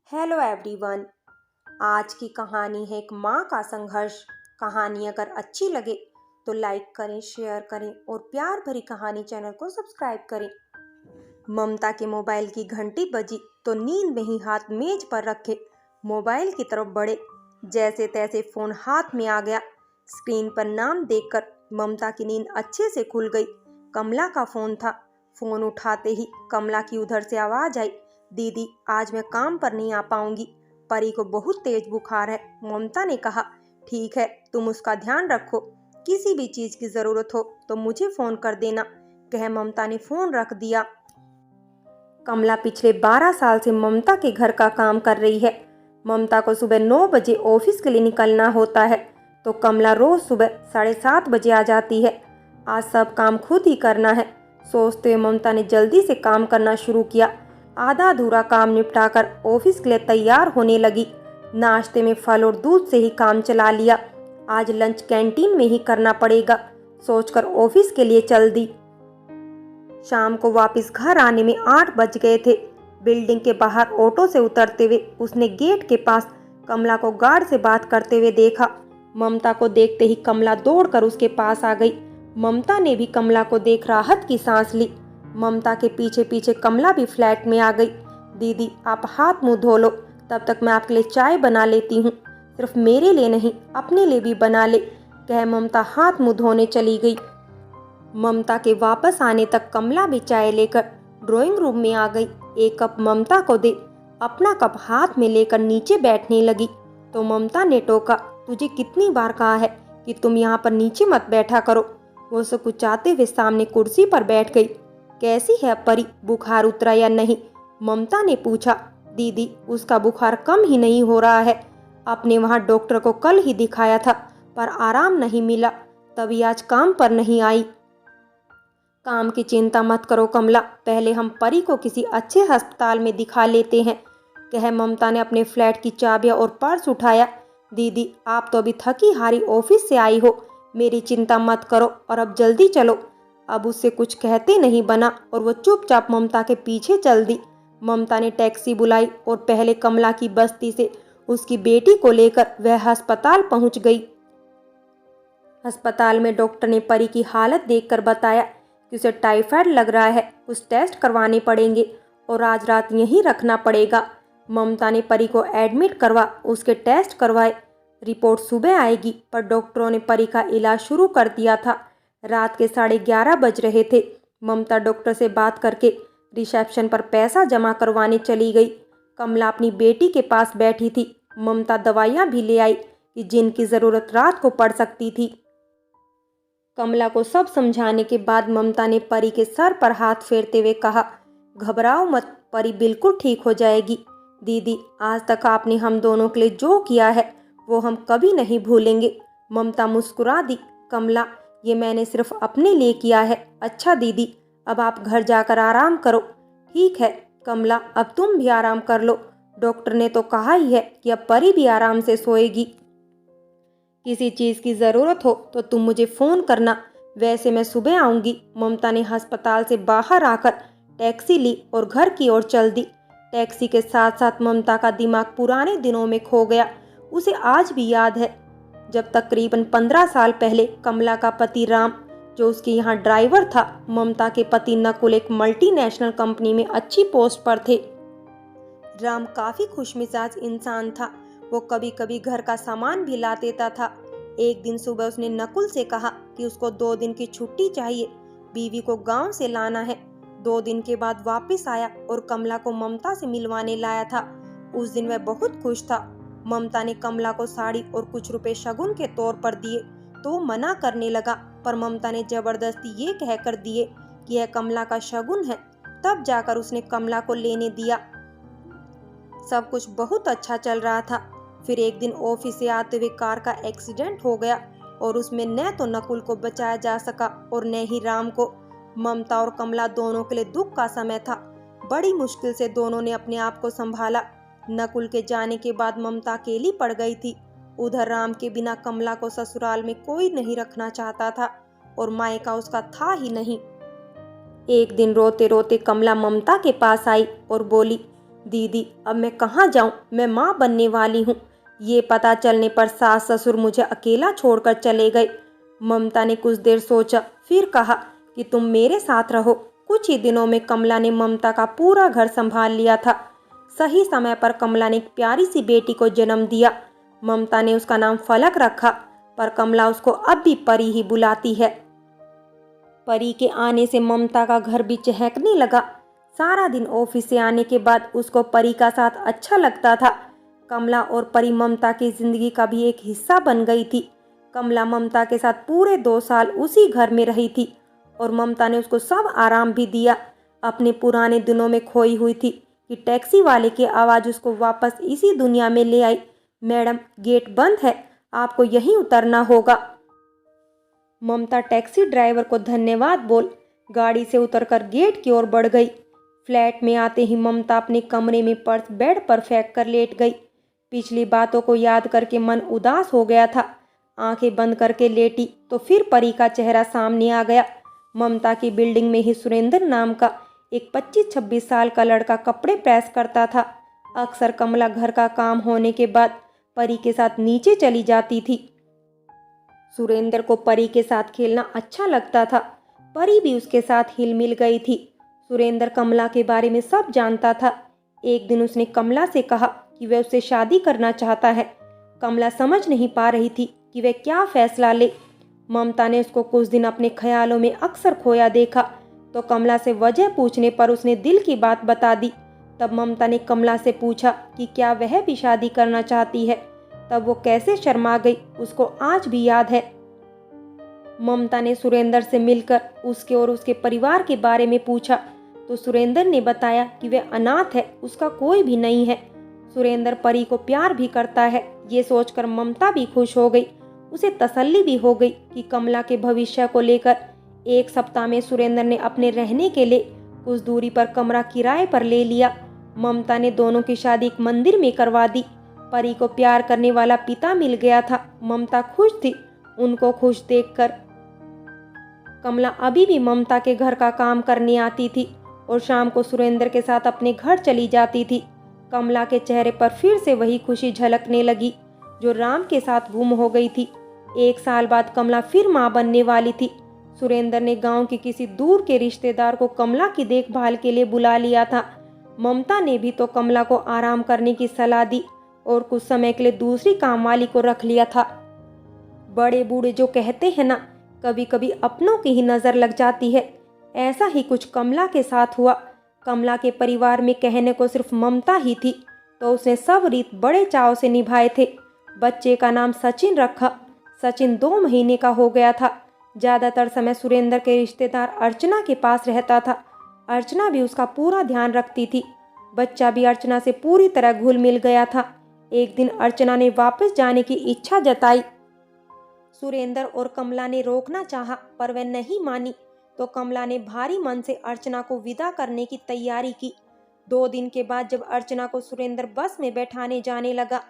Hello everyone. आज की कहानी है एक माँ का संघर्ष। कहानी अगर अच्छी लगे तो लाइक करें, शेयर करें और प्यार भरी कहानी चैनल को सब्सक्राइब करें। ममता के मोबाइल की घंटी बजी तो नींद में ही हाथ मेज पर रखे मोबाइल की तरफ बढ़े। जैसे तैसे फोन हाथ में आ गया। स्क्रीन पर नाम देखकर ममता की नींद अच्छे से खुल गई। कमला का फोन था। फोन उठाते ही कमला की उधर से आवाज आई, दीदी आज मैं काम पर नहीं आ पाऊंगी, परी को बहुत तेज बुखार है। ममता ने कहा, ठीक है तुम उसका ध्यान रखो, किसी भी चीज की जरूरत हो तो मुझे फोन कर देना। कह ममता ने फोन रख दिया। कमला पिछले 12 साल से ममता के घर का काम कर रही है। ममता को सुबह 9 बजे ऑफिस के लिए निकलना होता है तो कमला रोज सुबह 7:30 बजे आ जाती है। आज सब काम खुद ही करना है, सोचते हुए ममता ने जल्दी से काम करना शुरू किया। आधा अधूरा काम निपटाकर ऑफिस के लिए तैयार होने लगी। नाश्ते में फल और दूध से ही काम चला लिया। आज लंच कैंटीन में ही करना पड़ेगा, सोचकर ऑफिस के लिए चल दी। शाम को वापस घर आने में 8 बज गए थे। बिल्डिंग के बाहर ऑटो से उतरते हुए उसने गेट के पास कमला को गार्ड से बात करते हुए देखा। ममता को देखते ही कमला दौड़कर उसके पास आ गई। ममता ने भी कमला को देख राहत की सांस ली। ममता के पीछे पीछे कमला भी फ्लैट में आ गई। दीदी आप हाथ मुंह धो लो, तब तक मैं आपके लिए चाय बना लेती हूँ। सिर्फ मेरे लिए नहीं, अपने लिए भी बना ले, कह ममता हाथ मुंह धोने चली गई। ममता के वापस आने तक कमला भी चाय लेकर ड्राइंग रूम में आ गई। एक कप ममता को दे अपना कप हाथ में लेकर नीचे बैठने लगी तो ममता ने टोका, तुझे कितनी बार कहा है कि तुम यहाँ पर नीचे मत बैठा करो। वो सकुचाते हुए सामने कुर्सी पर बैठ गई। कैसी है परी, बुखार उतरा या नहीं, ममता ने पूछा। दीदी उसका बुखार कम ही नहीं हो रहा है, आपने वहाँ डॉक्टर को कल ही दिखाया था पर आराम नहीं मिला, तभी आज काम पर नहीं आई। काम की चिंता मत करो कमला, पहले हम परी को किसी अच्छे अस्पताल में दिखा लेते हैं, कह ममता ने अपने फ्लैट की चाबियां और पर्स उठाया। दीदी आप तो अभी थकी हारी ऑफिस से आई हो, मेरी चिंता मत करो और अब जल्दी चलो। अब उससे कुछ कहते नहीं बना और वो चुपचाप ममता के पीछे चल दी। ममता ने टैक्सी बुलाई और पहले कमला की बस्ती से उसकी बेटी को लेकर वह अस्पताल पहुंच गई। अस्पताल में डॉक्टर ने परी की हालत देखकर बताया कि उसे टाइफाइड लग रहा है, कुछ टेस्ट करवाने पड़ेंगे और आज रात यहीं रखना पड़ेगा। ममता ने परी को एडमिट करवा उसके टेस्ट करवाए। रिपोर्ट सुबह आएगी पर डॉक्टरों ने परी का इलाज शुरू कर दिया था। रात के 11:30 बज रहे थे। ममता डॉक्टर से बात करके रिसेप्शन पर पैसा जमा करवाने चली गई। कमला अपनी बेटी के पास बैठी थी। ममता दवाइयाँ भी ले आई कि जिनकी ज़रूरत रात को पड़ सकती थी। कमला को सब समझाने के बाद ममता ने परी के सर पर हाथ फेरते हुए कहा, घबराओ मत, परी बिल्कुल ठीक हो जाएगी। दीदी आज तक आपने हम दोनों के लिए जो किया है वो हम कभी नहीं भूलेंगे। ममता मुस्कुरा दी। कमला ये मैंने सिर्फ अपने लिए किया है। अच्छा दीदी अब आप घर जाकर आराम करो। ठीक है कमला, अब तुम भी आराम कर लो, डॉक्टर ने तो कहा ही है कि अब परी भी आराम से सोएगी। किसी चीज़ की ज़रूरत हो तो तुम मुझे फ़ोन करना, वैसे मैं सुबह आऊँगी। ममता ने अस्पताल से बाहर आकर टैक्सी ली और घर की ओर चल दी। टैक्सी के साथ साथ ममता का दिमाग पुराने दिनों में खो गया। उसे आज भी याद है जब तकरीबन 15 साल पहले कमला का पति राम, जो उसके यहाँ ड्राइवर था, ममता के पति नकुल एक मल्टीनेशनल कंपनी में अच्छी पोस्ट पर थे। राम काफ़ी खुशमिजाज इंसान था। वो कभी कभी घर का सामान भी ला देता था। एक दिन सुबह उसने नकुल से कहा कि उसको 2 दिन की छुट्टी चाहिए, बीवी को गांव से लाना है। 2 दिन के बाद वापस आया और कमला को ममता से मिलवाने लाया था। उस दिन वह बहुत खुश था। ममता ने कमला को साड़ी और कुछ रुपए शगुन के तौर पर दिए तो वो मना करने लगा, पर ममता ने जबरदस्ती ये कहकर दिए कि यह कमला का शगुन है। तब जाकर उसने कमला को लेने दिया। सब कुछ बहुत अच्छा चल रहा था। फिर एक दिन ऑफिस से आते हुए कार का एक्सीडेंट हो गया और उसमें न तो नकुल को बचाया जा सका और न ही राम को। ममता और कमला दोनों के लिए दुख का समय था। बड़ी मुश्किल से दोनों ने अपने आप को संभाला। नकुल के जाने के बाद ममता अकेली पड़ गई थी। उधर राम के बिना कमला को ससुराल में कोई नहीं रखना चाहता था और मायका उसका था ही नहीं। एक दिन रोते रोते कमला ममता के पास आई और बोली, दीदी अब मैं कहाँ जाऊँ, मैं माँ बनने वाली हूँ। ये पता चलने पर सास ससुर मुझे अकेला छोड़कर चले गए। ममता ने कुछ देर सोचा, फिर कहा कि तुम मेरे साथ रहो। कुछ ही दिनों में कमला ने ममता का पूरा घर संभाल लिया था। सही समय पर कमला ने एक प्यारी सी बेटी को जन्म दिया। ममता ने उसका नाम फलक रखा, पर कमला उसको अब भी परी ही बुलाती है। परी के आने से ममता का घर भी चहकने लगा। सारा दिन ऑफिस से आने के बाद उसको परी का साथ अच्छा लगता था। कमला और परी ममता की जिंदगी का भी एक हिस्सा बन गई थी। कमला ममता के साथ पूरे 2 साल उसी घर में रही थी और ममता ने उसको सब आराम भी दिया। अपने पुराने दिनों में खोई हुई थी कि टैक्सी वाले की आवाज़ उसको वापस इसी दुनिया में ले आई। मैडम, गेट बंद है, आपको यहीं उतरना होगा। ममता टैक्सी ड्राइवर को धन्यवाद बोल गाड़ी से उतरकर गेट की ओर बढ़ गई। फ्लैट में आते ही ममता अपने कमरे में पर्स बेड पर फेंक कर लेट गई। पिछली बातों को याद करके मन उदास हो गया था। आंखें बंद करके लेटी तो फिर परी का चेहरा सामने आ गया। ममता की बिल्डिंग में ही सुरेंद्र नाम का एक 25-26 साल का लड़का कपड़े प्रेस करता था। अक्सर कमला घर का काम होने के बाद परी के साथ नीचे चली जाती थी। सुरेंद्र को परी के साथ खेलना अच्छा लगता था। परी भी उसके साथ हिल मिल गई थी। सुरेंद्र कमला के बारे में सब जानता था। एक दिन उसने कमला से कहा कि वह उससे शादी करना चाहता है। कमला समझ नहीं पा रही थी कि वह क्या फैसला ले। ममता ने उसको कुछ दिन अपने ख्यालों में अक्सर खोया देखा, तो कमला से वजह पूछने पर उसने दिल की बात बता दी। तब ममता ने कमला से पूछा कि क्या वह भी शादी करना चाहती है। तब वो कैसे शर्मा गई, उसको आज भी याद है। ममता ने सुरेंद्र से मिलकर उसके और उसके परिवार के बारे में पूछा, तो सुरेंद्र ने बताया कि वह अनाथ है, उसका कोई भी नहीं है। सुरेंद्र परी को प्यार भी करता है। ये सोचकर ममता भी खुश हो गई। उसे तसल्ली भी हो गई कि कमला के भविष्य को लेकर। एक सप्ताह में सुरेंद्र ने अपने रहने के लिए कुछ दूरी पर कमरा किराए पर ले लिया। ममता ने दोनों की शादी एक मंदिर में करवा दी। परी को प्यार करने वाला पिता मिल गया था। ममता खुश थी उनको खुश देखकर। कमला अभी भी ममता के घर का काम करने आती थी और शाम को सुरेंद्र के साथ अपने घर चली जाती थी। कमला के चेहरे पर फिर से वही खुशी झलकने लगी जो राम के साथ गुम हो गई थी। 1 साल बाद कमला फिर मां बनने वाली थी। सुरेंद्र ने गांव के किसी दूर के रिश्तेदार को कमला की देखभाल के लिए बुला लिया था। ममता ने भी तो कमला को आराम करने की सलाह दी और कुछ समय के लिए दूसरी कामवाली को रख लिया था। बड़े बूढ़े जो कहते हैं ना, कभी कभी अपनों की ही नजर लग जाती है। ऐसा ही कुछ कमला के साथ हुआ। कमला के परिवार में कहने को सिर्फ ममता ही थी, तो उसने सब रीत बड़े चाव से निभाए थे। बच्चे का नाम सचिन रखा। सचिन 2 महीने का हो गया था। ज़्यादातर समय सुरेंद्र के रिश्तेदार अर्चना के पास रहता था। अर्चना भी उसका पूरा ध्यान रखती थी। बच्चा भी अर्चना से पूरी तरह घुल मिल गया था। एक दिन अर्चना ने वापस जाने की इच्छा जताई। सुरेंद्र और कमला ने रोकना चाहा, पर वह नहीं मानी, तो कमला ने भारी मन से अर्चना को विदा करने की तैयारी की। 2 दिन के बाद जब अर्चना को सुरेंद्र बस में बैठाने जाने लगा,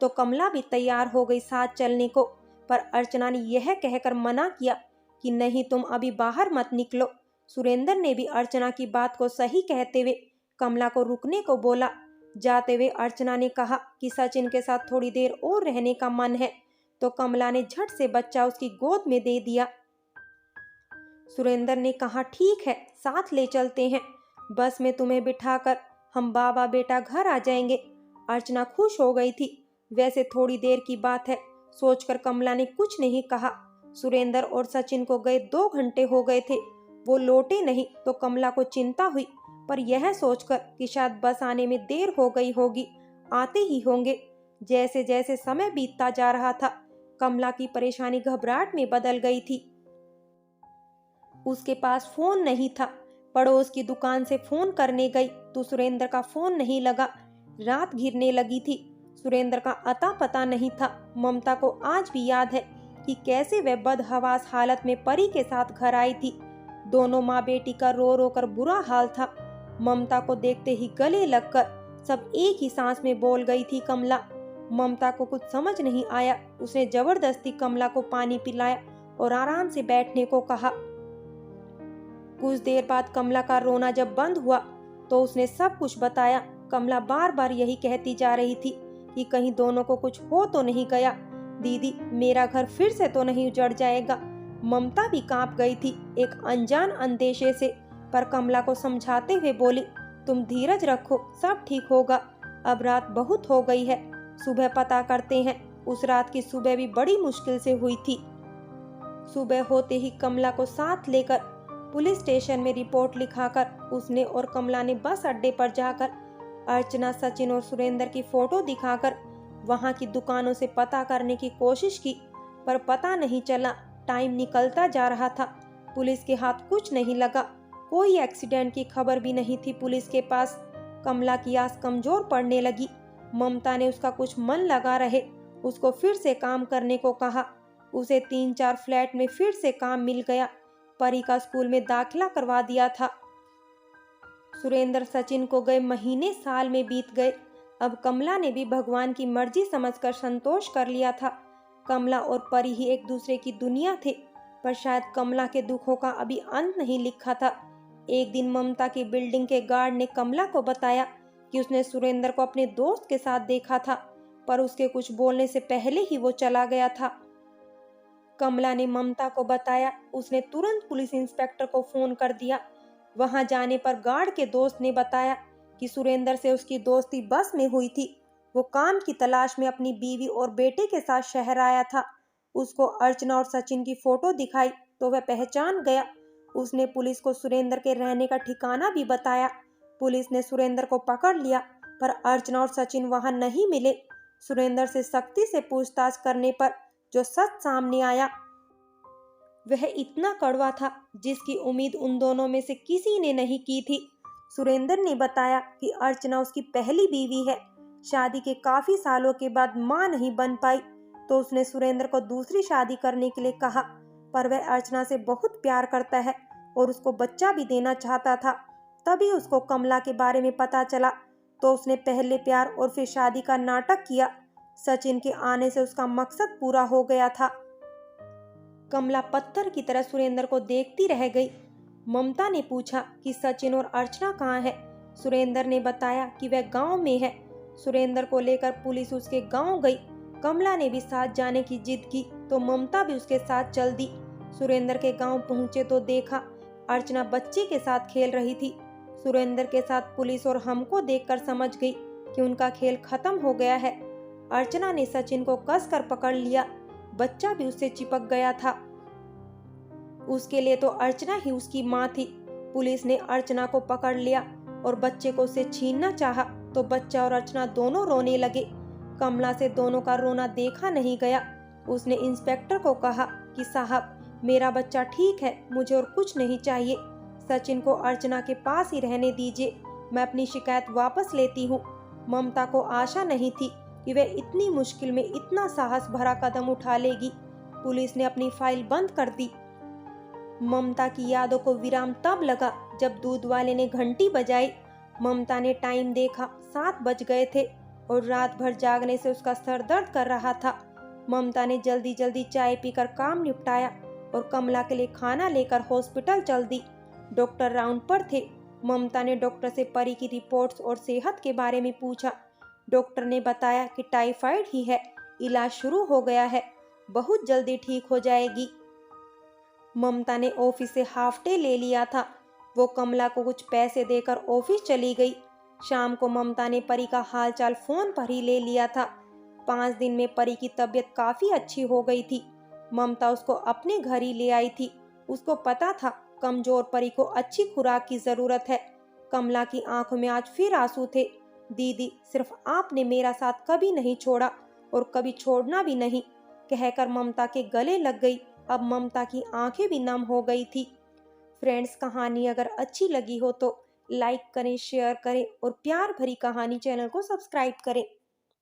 तो कमला भी तैयार हो गई साथ चलने को। पर अर्चना ने यह कहकर मना किया कि नहीं, तुम अभी बाहर मत निकलो। सुरेंद्र ने भी अर्चना की बात को सही कहते हुए कमला को रुकने को बोला। जाते हुए अर्चना ने कहा कि सचिन के साथ थोड़ी देर और रहने का मन है, तो कमला ने झट से बच्चा उसकी गोद में दे दिया। सुरेंद्र ने कहा, ठीक है, साथ ले चलते हैं, बस में तुम्हें बिठाकर हम बाबा बेटा घर आ जाएंगे। अर्चना खुश हो गई थी। वैसे थोड़ी देर की बात है, सोचकर कमला ने कुछ नहीं कहा। सुरेंद्र और सचिन को गए 2 घंटे हो गए थे, वो लौटे नहीं, तो कमला को चिंता हुई। पर यह सोचकर कि शायद बस आने में देर हो गई होगी, आते ही होंगे। जैसे जैसे समय बीतता जा रहा था, कमला की परेशानी घबराहट में बदल गई थी। उसके पास फोन नहीं था। पड़ोस की दुकान से फोन करने गई तो सुरेंद्र का फोन नहीं लगा। रात घिरने लगी थी। सुरेंद्र का अता पता नहीं था। ममता को आज भी याद है कि कैसे वह बदहवास हालत में परी के साथ घर आई थी। दोनों माँ बेटी का रो रो कर बुरा हाल था। ममता को देखते ही गले लगकर सब एक ही सांस में बोल गई थी कमला। ममता को कुछ समझ नहीं आया। उसने जबरदस्ती कमला को पानी पिलाया और आराम से बैठने को कहा। कुछ देर बाद कमला का रोना जब बंद हुआ तो उसने सब कुछ बताया। कमला बार बार यही कहती जा रही थी कि कहीं दोनों को कुछ हो तो नहीं गया। दीदी, मेरा घर फिर से तो नहीं उजड़ जाएगा। ममता भी कांप गई थी एक अनजान अंदेशे से, पर कमला को समझाते हुए बोली, तुम धीरज रखो, सब ठीक होगा। अब रात बहुत हो गई है, सुबह पता करते हैं। उस रात की सुबह भी बड़ी मुश्किल से हुई थी। सुबह होते ही कमला को साथ लेकर पुलिस स्टेशन में रिपोर्ट लिखाकर उसने और कमला ने बस अड्डे पर जाकर अर्चना, सचिन और सुरेंद्र की फोटो दिखाकर वहां की दुकानों से पता करने की कोशिश की, पर पता नहीं चला। टाइम निकलता जा रहा था, पुलिस के हाथ कुछ नहीं लगा। कोई एक्सीडेंट की खबर भी नहीं थी पुलिस के पास। कमला की आस कमजोर पड़ने लगी। ममता ने उसका कुछ मन लगा रहे, उसको फिर से काम करने को कहा। उसे 3-4 फ्लैट में फिर से काम मिल गया। परी का स्कूल में दाखिला करवा दिया था। सुरेंद्र, सचिन को गए महीने साल में बीत गए। अब कमला ने भी भगवान की मर्जी समझकर संतोष कर लिया था। कमला और परी ही एक दूसरे की दुनिया थे, पर शायद कमला के दुखों का अभी अंत नहीं लिखा था। एक दिन ममता की बिल्डिंग के गार्ड ने कमला को बताया कि उसने सुरेंद्र को अपने दोस्त के साथ देखा था, पर उसके कुछ बोलने से पहले ही वो चला गया था। कमला ने ममता को बताया, उसने तुरंत पुलिस इंस्पेक्टर को फोन कर दिया। वहां जाने पर गार्ड के दोस्त ने बताया कि सुरेंद्र से उसकी दोस्ती बस में हुई थी। वो काम की तलाश में अपनी बीवी और बेटे के साथ शहर आया था। उसको अर्चना और सचिन की फोटो दिखाई तो वह पहचान गया। उसने पुलिस को सुरेंद्र के रहने का ठिकाना भी बताया। पुलिस ने सुरेंद्र को पकड़ लिया, पर अर्चना और सचिन वहां नहीं मिले। सुरेंद्र से सख्ती से पूछताछ करने पर जो सच सामने आया वह इतना कड़वा था जिसकी उम्मीद उन दोनों में से किसी ने नहीं की थी। सुरेंद्र ने बताया कि अर्चना उसकी पहली बीवी है। शादी के काफी सालों के बाद मां नहीं बन पाई तो उसने सुरेंद्र को दूसरी शादी करने के लिए कहा, पर वह अर्चना से बहुत प्यार करता है और उसको बच्चा भी देना चाहता था। तभी उसको कमला के बारे में पता चला तो उसने पहले प्यार और फिर शादी का नाटक किया। सचिन के आने से उसका मकसद पूरा हो गया था। कमला पत्थर की तरह सुरेंद्र को देखती रह गई। ममता ने पूछा कि सचिन और अर्चना कहाँ है। सुरेंद्र ने बताया कि वह गांव में है। सुरेंद्र को लेकर पुलिस उसके गांव गई। कमला ने भी साथ जाने की जिद की तो ममता भी उसके साथ चल दी। सुरेंद्र के गांव पहुंचे तो देखा अर्चना बच्चे के साथ खेल रही थी। सुरेंद्र के साथ पुलिस और हमको देखकर समझ गई कि उनका खेल खत्म हो गया है। अर्चना ने सचिन को कसकर पकड़ लिया। बच्चा भी उससे चिपक गया था। उसके लिए तो अर्चना ही उसकी मां थी। पुलिस ने अर्चना को पकड़ लिया और बच्चे को उससे छीनना चाहा तो बच्चा और अर्चना दोनों रोने लगे। कमला से दोनों का रोना देखा नहीं गया। उसने इंस्पेक्टर को कहा कि साहब, मेरा बच्चा ठीक है, मुझे और कुछ नहीं चाहिए। सचिन को अर्चना के पास ही रहने दीजिए, मैं अपनी शिकायत वापस लेती हूँ। ममता को आशा नहीं थी कि वह इतनी मुश्किल में इतना साहस भरा कदम उठा लेगी। पुलिस ने अपनी फाइल बंद कर दी। ममता की यादों को विराम तब लगा जब दूध वाले ने घंटी बजाई। ममता ने टाइम देखा, 7 बज गए थे और रात भर जागने से उसका सर दर्द कर रहा था। ममता ने जल्दी जल्दी चाय पीकर काम निपटाया और कमला के लिए खाना लेकर हॉस्पिटल चल दी। डॉक्टर राउंड पर थे। ममता ने डॉक्टर से परी की रिपोर्ट्स और सेहत के बारे में पूछा। डॉक्टर ने बताया कि टाइफाइड ही है, इलाज शुरू हो गया है, बहुत जल्दी ठीक हो जाएगी। ममता ने ऑफिस से हाफ डे ले लिया था। वो कमला को कुछ पैसे देकर ऑफिस चली गई। शाम को ममता ने परी का हालचाल फोन पर ही ले लिया था। 5 दिन में परी की तबीयत काफी अच्छी हो गई थी। ममता उसको अपने घर ही ले आई थी। उसको पता था कमजोर परी को अच्छी खुराक की जरूरत है। कमला की आंखों में आज फिर आंसू थे। दीदी, सिर्फ आपने मेरा साथ कभी नहीं छोड़ा और कभी छोड़ना भी नहीं, कहकर ममता के गले लग गई। अब ममता की आंखें भी नम हो गई थी। फ्रेंड्स, कहानी अगर अच्छी लगी हो तो लाइक करें, शेयर करें और प्यार भरी कहानी चैनल को सब्सक्राइब करें।